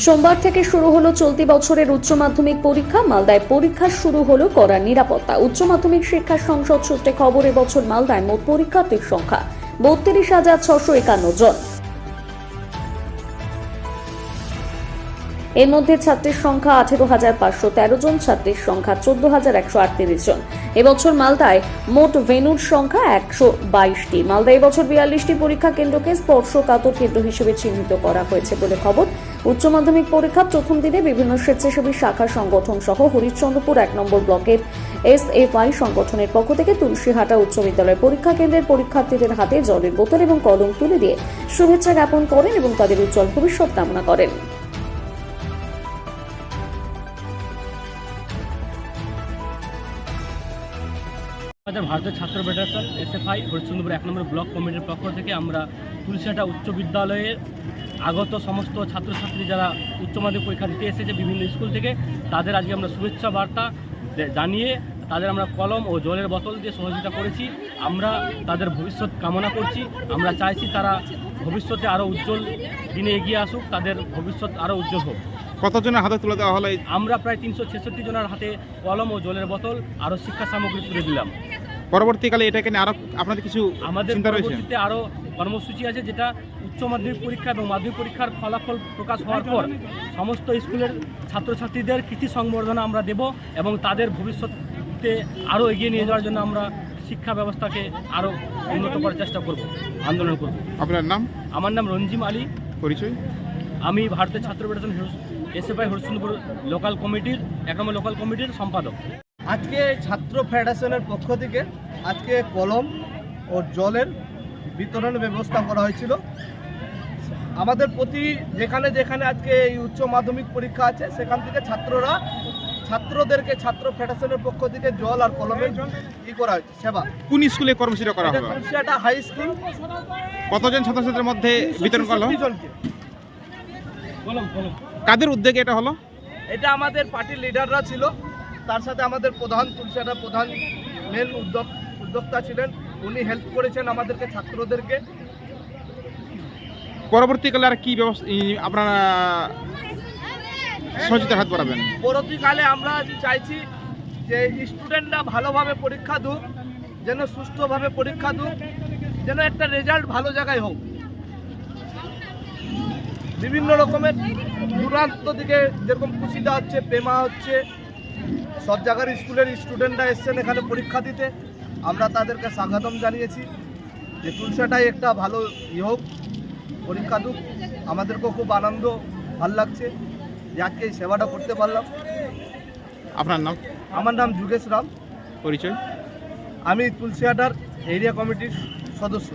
সোমবার থেকে শুরু হলো চলতি বছরের উচ্চ মাধ্যমিক পরীক্ষা। মালদায় পরীক্ষা শুরু হলো কড়া নিরাপত্তা। উচ্চ মাধ্যমিক শিক্ষা সংসদ সূত্রে খবর, এবছর মালদায় মোট পরীক্ষার্থীর সংখ্যা 32,651 জন। এর মধ্যে ছাত্রীর সংখ্যা 18,513 জন, ছাত্রীর সংখ্যা 14,138 জন। এবছর মালদায় মোট ভেন্যুর সংখ্যা 122টি। মালদায় এবছর 42টি পরীক্ষা কেন্দ্রকে স্পর্শকাতর কেন্দ্র হিসেবে চিহ্নিত করা হয়েছে বলে খবর। উচ্চ মাধ্যমিক পরীক্ষার প্রথম দিনে বিভিন্ন স্বেচ্ছাসেবী শাখা সংগঠন সহ হরিশ্চন্দ্রপুর 1 নম্বর ব্লকের SFI সংগঠনের পক্ষ থেকে তুলসীহাটা উচ্চ বিদ্যালয়ের পরীক্ষা কেন্দ্রের পরীক্ষার্থীদের হাতে জলের বোতল এবং কলম তুলে দিয়ে শুভেচ্ছা জ্ঞাপন করেন এবং তাদের উজ্জ্বল ভবিষ্যৎ কামনা করেন। ভারতের ছাত্র ফেডারেশন SFI হরিশ্চন্দ্রপুর 1 নম্বর ব্লক কমিটির পক্ষ থেকে আমরা তুলসীহাটা উচ্চ বিদ্যালয়ের আগত সমস্ত ছাত্রছাত্রী যারা উচ্চ মাধ্যমিক পরীক্ষা দিতে এসেছে বিভিন্ন স্কুল থেকে, তাদের আজকে আমরা শুভেচ্ছা বার্তা জানিয়ে তাদের আমরা কলম ও জলের বোতল দিয়ে সহযোগিতা করেছি। আমরা তাদের ভবিষ্যৎ কামনা করছি। আমরা চাইছি তারা ভবিষ্যতে আরও উজ্জ্বল দিনে এগিয়ে আসুক, তাদের ভবিষ্যৎ আরও উজ্জ্বল হোক। কতজনের হাতে তুলে দেওয়া হলো? আমরা প্রায় 366 জনের হাতে কলম ও জলের বোতল আরও শিক্ষা সামগ্রী তুলে দিলাম। পরবর্তীকালে এটাকে নিয়ে আরো আপনাদের কিছু আমাদের চিন্তা রয়েছে? পরবর্তীতে আরও কর্মসূচি আছে, যেটা উচ্চ মাধ্যমিক পরীক্ষা এবং মাধ্যমিক পরীক্ষার ফলাফল প্রকাশ হওয়ার পর সমস্ত স্কুলের ছাত্রছাত্রীদের কৃতি সংবর্ধনা আমরা দেব এবং তাদের ভবিষ্যতে আরও এগিয়ে নিয়ে যাওয়ার জন্য আমরা শিক্ষা ব্যবস্থাকে আরও উন্নত করার চেষ্টা করব, আন্দোলন করব। আপনার নাম? আমার নাম রঞ্জিম আলী। পরিচয়? আমি ভারতের ছাত্র ফেডারেশন SFI হরিশ্চন্দ্রপুর লোকাল কমিটির 1 নম্বর লোকাল কমিটির সম্পাদক। আজকে ছাত্র ফেডারেশনের পক্ষ থেকে আজকে কলম ও জলের বিতরণের ব্যবস্থা করা হয়েছিল। আমাদের প্রতি যেখানে যেখানে আজকে এই উচ্চ মাধ্যমিক পরীক্ষা আছে সেখান থেকে ছাত্রদেরকে ছাত্র ফেডারেশনের পক্ষ থেকে জল আর কলমের করা হয়েছে সেবা। কোন স্কুলে কর্মসূচি করা হবে? Tulsihata high school. কতজন ছাত্রছাত্রীর মধ্যে বিতরণ করা হলো? 366 জনকে। কাদের উদ্যোগে এটা হলো? এটা আমাদের পার্টির লিডাররা ছিল, তার সাথে আমাদের প্রধান তুলসীহাটা প্রধান মেন উদ্যোক্তা ছিলেন, উনি হেল্প করেছেন আমাদেরকে ছাত্রদেরকে। পরবর্তীকালে আর কি ব্যবস্থা আপনারা সহযোগিতার হাত বাড়াবেন? পরবর্তীকালে আমরা চাইছি যে স্টুডেন্টরা ভালোভাবে পরীক্ষা দিক, যেন সুষ্ঠুভাবে পরীক্ষা দিক, যেন একটা রেজাল্ট ভালো জায়গায় হোক। বিভিন্ন রকমের দূরান্ত দিকে যেরকম কুশিদা হচ্ছে, পেমা হচ্ছে, সব জায়গার স্কুলের স্টুডেন্টরা এসছেন এখানে পরীক্ষা দিতে। আমরা তাদেরকে স্বাগতম জানিয়েছি যে তুলসীহাটাই একটা ভালো হোক, পরীক্ষা দিক। আমাদেরকেও খুব আনন্দ, ভাল লাগছে যে আজকে এই সেবাটা করতে পারলাম। আপনার নাম? আমার নাম যুগেশ রাম। পরিচয়? আমি তুলসীহাটার এরিয়া কমিটির সদস্য।